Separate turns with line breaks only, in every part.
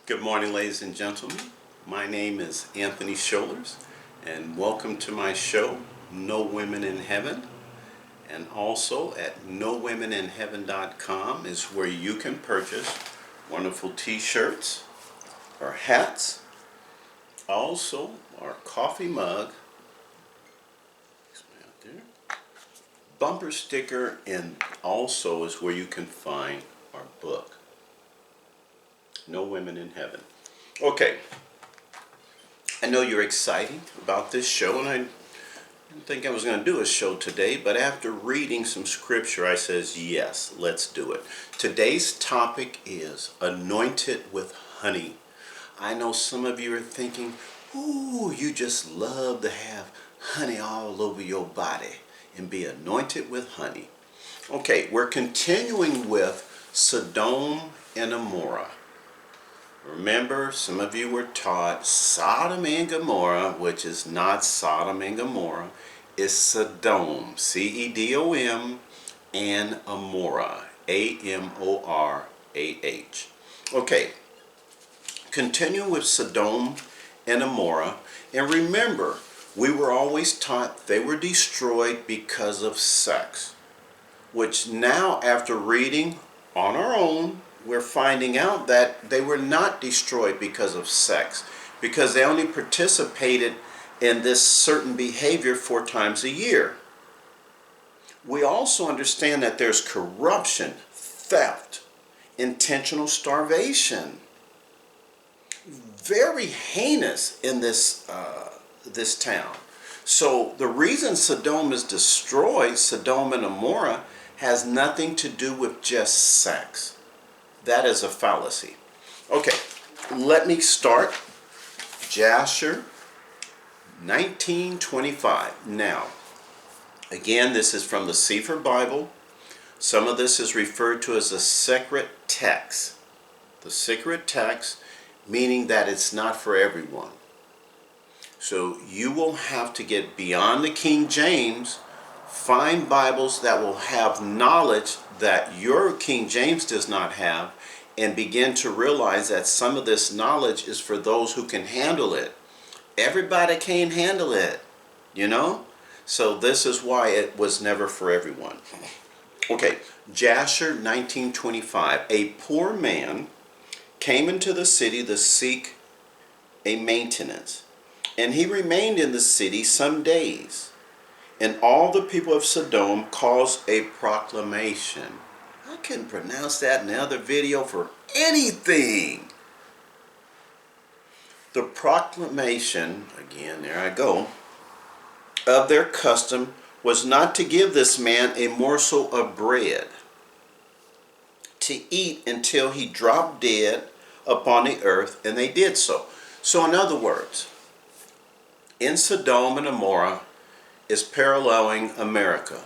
Good morning, ladies and gentlemen. My name is Anthony Scholars, and welcome to my show, No Women in Heaven. And also at nowomeninheaven.com is where you can purchase wonderful t-shirts or hats. Also, our coffee mug, bumper sticker, and also is where you can find our book, No Women in Heaven. Okay, I know you're excited about this show, and I didn't think I was going to do a show today, but after reading some scripture, I says, yes, let's do it. Today's topic is anointed with honey. I know some of you are thinking, ooh, you just love to have honey all over your body and be anointed with honey. Okay, we're continuing with Sodom and Gomorrah. Remember, some of you were taught Sodom and Gomorrah, which is not Sodom and Gomorrah, is Sodom, C-E-D-O-M, and Amorah, A-M-O-R-A-H. Okay, continue with Sodom and Amorah, and remember, we were always taught they were destroyed because of sex, which now, after reading on our own, we're finding out that they were not destroyed because of sex, because they only participated in this certain behavior 4 times a year. We also understand that there's corruption, theft, intentional starvation. Very heinous in this town. So the reason Sodom is destroyed, Sodom and Gomorrah, has nothing to do with just sex. That is a fallacy. Okay, let me start. Jasher 19:25. Now, again, this is from the Sefer Bible. Some of this is referred to as a secret text. The secret text, meaning that it's not for everyone. So you will have to get beyond the King James, find Bibles that will have knowledge that your King James does not have, and begin to realize that some of this knowledge is for those who can handle it. Everybody can't handle it, you know? So this is why it was never for everyone. Okay, Jasher 19:25. A poor man came into the city to seek a maintenance, and he remained in the city some days. And all the people of Sodom caused a proclamation. I couldn't pronounce that in the other video for anything. The proclamation, again, there I go, of their custom was not to give this man a morsel of bread to eat until he dropped dead upon the earth, and they did so. So in other words, in Sodom and Gomorrah is paralleling America.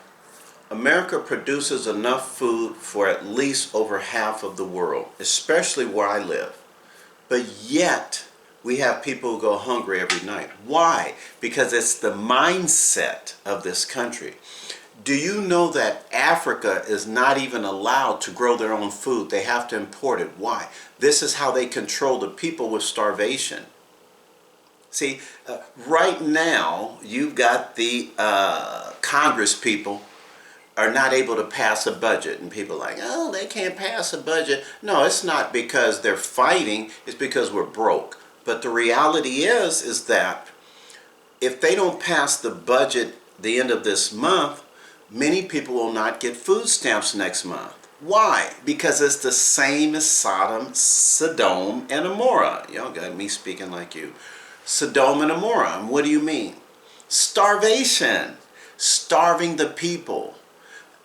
America produces enough food for at least over half of the world, especially where I live. But yet, we have people who go hungry every night. Why? Because it's the mindset of this country. Do you know that Africa is not even allowed to grow their own food? They have to import it. Why? This is how they control the people with starvation. See, right now, you've got the Congress people are not able to pass a budget, and people are like, oh, they can't pass a budget. No, it's not because they're fighting, it's because we're broke. But the reality is that if they don't pass the budget the end of this month, many people will not get food stamps next month. Why? Because it's the same as Sodom and Gomorrah. Y'all got me speaking like you. Sodom and Gomorrah. And what do you mean? Starvation. Starving the people.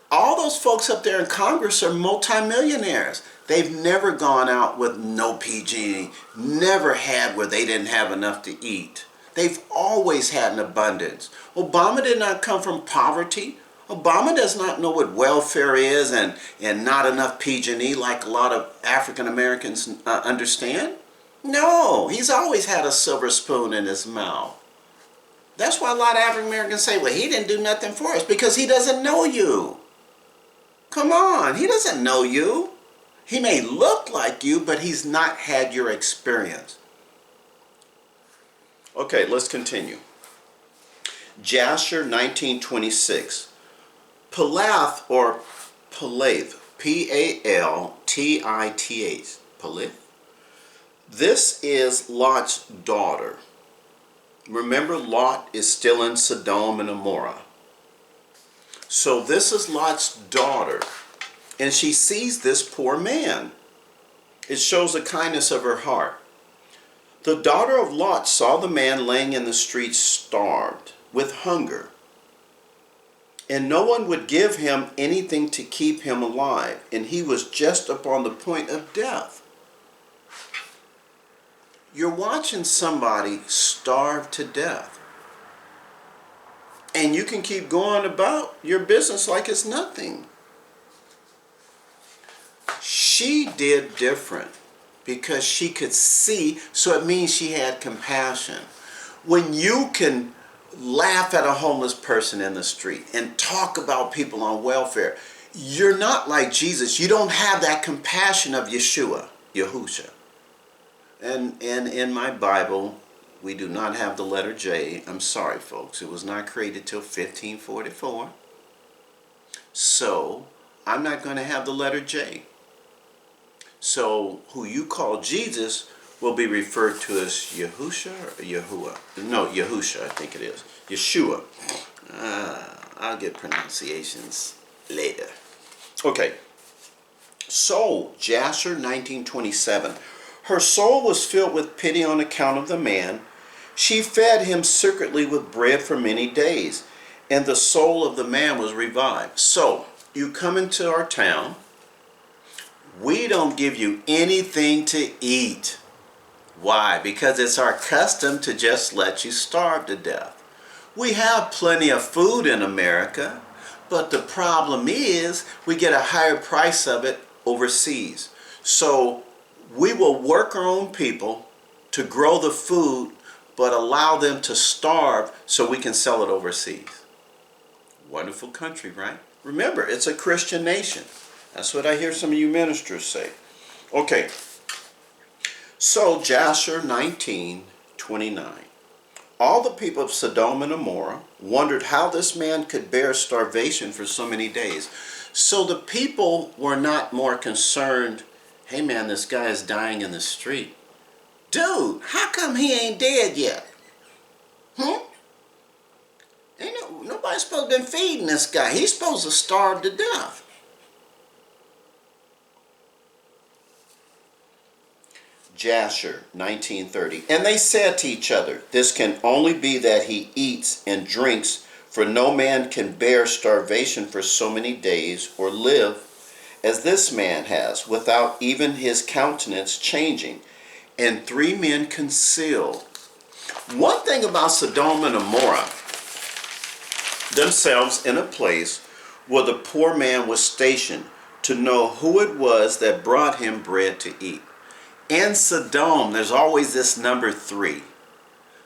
All those folks up there in Congress are multimillionaires. They've never gone out with no PG, never had where they didn't have enough to eat. They've always had an abundance. Obama did not come from poverty. Obama does not know what welfare is and not enough PG&E like a lot of African Americans understand. No, he's always had a silver spoon in his mouth. That's why a lot of African Americans say, well, he didn't do nothing for us, because he doesn't know you. Come on, he doesn't know you. He may look like you, but he's not had your experience. Okay, let's continue. Jasher 19:26. Palath or Palath, P-A-L-T-I-T-H, Palath. This is Lot's daughter. Remember, Lot is still in Sodom and Gomorrah. So this is Lot's daughter, and she sees this poor man. It shows the kindness of her heart. The daughter of Lot saw the man laying in the street starved with hunger, and no one would give him anything to keep him alive, and he was just upon the point of death. You're watching somebody starve to death, and you can keep going about your business like it's nothing. She did different because she could see, so it means she had compassion. When you can laugh at a homeless person in the street and talk about people on welfare, you're not like Jesus. You don't have that compassion of Yahusha. And in my Bible, we do not have the letter J. I'm sorry, folks. It was not created till 1544. So I'm not going to have the letter J. So who you call Jesus will be referred to as Yahusha or Yahuwah. No, Yahusha, I think it is. Yeshua. I'll get pronunciations later. Okay. So, Jasher 19:27. Her soul was filled with pity on account of the man. She fed him secretly with bread for many days, and the soul of the man was revived. So, you come into our town. We don't give you anything to eat. Why? Because it's our custom to just let you starve to death. We have plenty of food in America, but the problem is we get a higher price of it overseas. So we will work our own people to grow the food, but allow them to starve so we can sell it overseas. Wonderful country, right? Remember, it's a Christian nation. That's what I hear some of you ministers say. Okay. So, Jasher 19:29. All the people of Sodom and Gomorrah wondered how this man could bear starvation for so many days. So the people were not more concerned, hey man, this guy is dying in the street. Dude, how come he ain't dead yet? Nobody's supposed to be feeding this guy. He's supposed to starve to death. Jasher 19:30. And they said to each other, this can only be that he eats and drinks, for no man can bear starvation for so many days or live as this man has, without even his countenance changing. And 3 men concealed. One thing about Sodom and Gomorrah, themselves in a place where the poor man was stationed to know who it was that brought him bread to eat. In Sodom, there's always this number 3.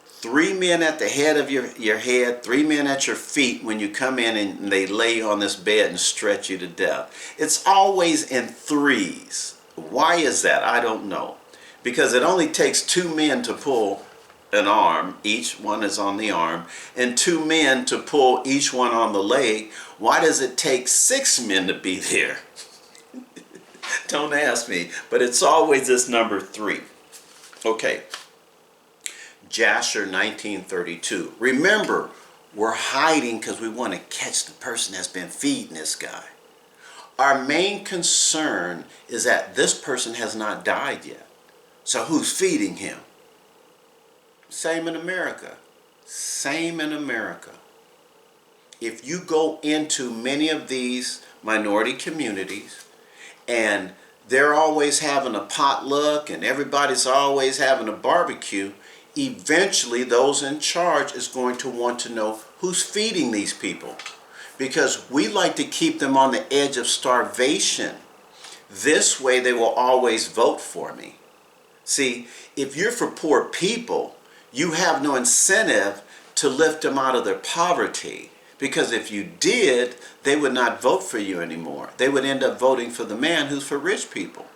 3 men at the head of your head, 3 men at your feet when you come in and they lay you on this bed and stretch you to death. It's always in 3s. Why is that? I don't know. Because it only takes 2 men to pull an arm, each one is on the arm, and 2 men to pull each one on the leg. Why does it take 6 men to be there? Don't ask me, but it's always this number 3. Okay. Jasher 19:32. Remember, we're hiding because we want to catch the person that's been feeding this guy. Our main concern is that this person has not died yet. So who's feeding him? Same in America. Same in America. If you go into many of these minority communities, and they're always having a potluck and everybody's always having a barbecue, eventually those in charge is going to want to know who's feeding these people, because we like to keep them on the edge of starvation. This way they will always vote for me. See, if you're for poor people, you have no incentive to lift them out of their poverty, Because if you did, they would not vote for you anymore. They would end up voting for the man who's for rich people.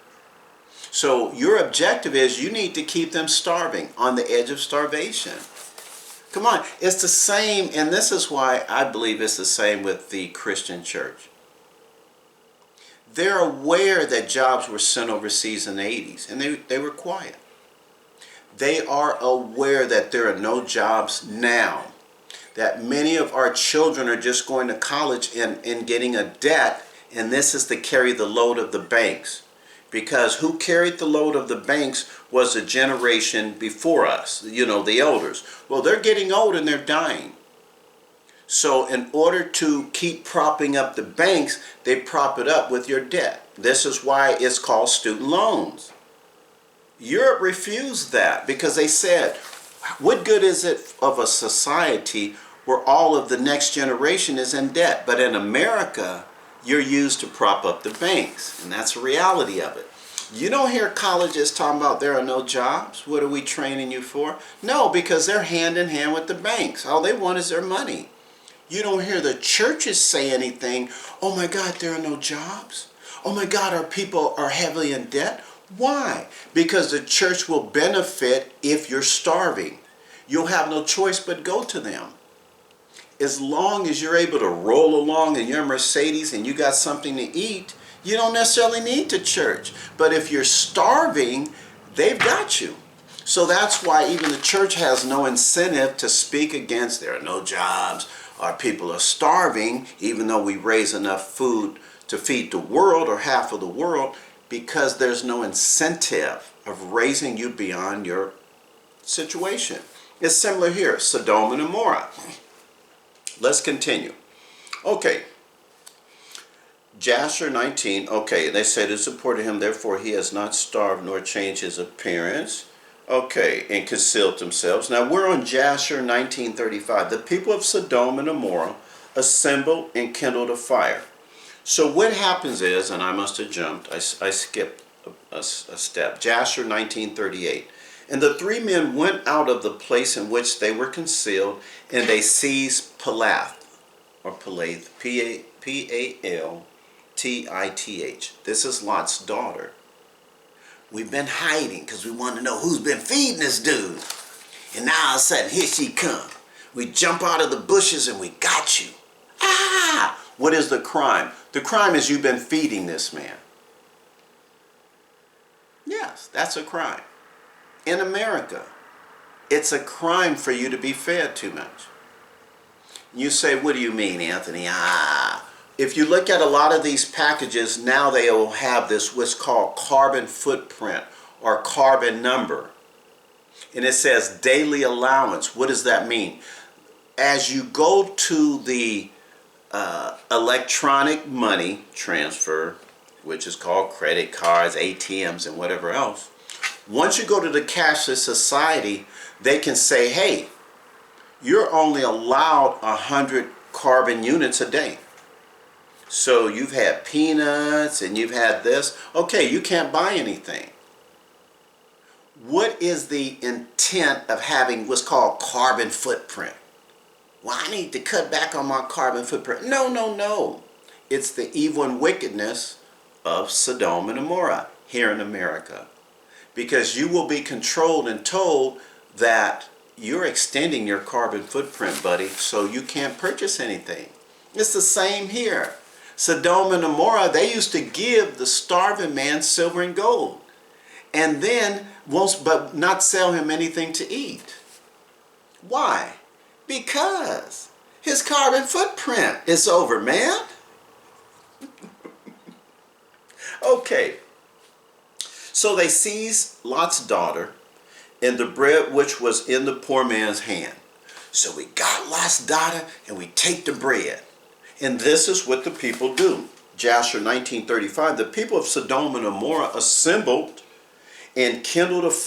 So your objective is you need to keep them starving, on the edge of starvation. Come on, it's the same, and this is why I believe it's the same with the Christian church. They're aware that jobs were sent overseas in the 80s, and they were quiet. They are aware that there are no jobs now, that many of our children are just going to college and getting a debt, and this is to carry the load of the banks. Because who carried the load of the banks was a generation before us, the elders. Well, they're getting old and they're dying. So in order to keep propping up the banks, they prop it up with your debt. This is why it's called student loans. Europe refused that because they said, what good is it of a society where all of the next generation is in debt? But in America, you're used to prop up the banks, and that's the reality of it. You don't hear colleges talking about there are no jobs. What are we training you for? No, because they're hand in hand with the banks. All they want is their money. You don't hear the churches say anything, oh my God, there are no jobs. Oh my God, our people are heavily in debt. Why? Because the church will benefit if you're starving. You'll have no choice but go to them. As long as you're able to roll along in your Mercedes and you got something to eat, you don't necessarily need to church. But if you're starving, they've got you. So that's why even the church has no incentive to speak against there are no jobs, our people are starving, even though we raise enough food to feed the world or half of the world, because there's no incentive of raising you beyond your situation. It's similar here, Sodom and Gomorrah. Let's continue. Okay. Jasher 19. Okay, they said it supported him, therefore he has not starved nor changed his appearance. Okay, and concealed themselves. Now we're on Jasher 19:35. The people of Sodom and Gomorrah assembled and kindled a fire. So what happens is, and I must have jumped, I skipped a step. Jasher 19:38. And the three men went out of the place in which they were concealed, and they seized Pelath, or Pelath, P-A-L-T-I-T-H. This is Lot's daughter. We've been hiding because we want to know who's been feeding this dude. And now all of a sudden, here she come. We jump out of the bushes and we got you. Ah! What is the crime? The crime is you've been feeding this man. Yes, that's a crime. In America, it's a crime for you to be fed too much. You say, what do you mean, Anthony? If you look at a lot of these packages, now they will have this what's called carbon footprint or carbon number. And it says daily allowance. What does that mean? As you go to the electronic money transfer, which is called credit cards, ATMs, and whatever else, once you go to the cashless society, they can say, hey, you're only allowed 100 carbon units a day. So you've had peanuts and you've had this. Okay, you can't buy anything. What is the intent of having what's called carbon footprint? Well, I need to cut back on my carbon footprint. No, no, no. It's the evil and wickedness of Sodom and Gomorrah here in America. Because you will be controlled and told that you're extending your carbon footprint, buddy, so you can't purchase anything. It's the same here. Sodom and Gomorrah, they used to give the starving man silver and gold, and then but not sell him anything to eat. Why? Because his carbon footprint is over, man. Okay. So they seized Lot's daughter and the bread which was in the poor man's hand. So we got Lot's daughter and we take the bread. And this is what the people do. Jasher 19:35, the people of Sodom and Gomorrah assembled and kindled a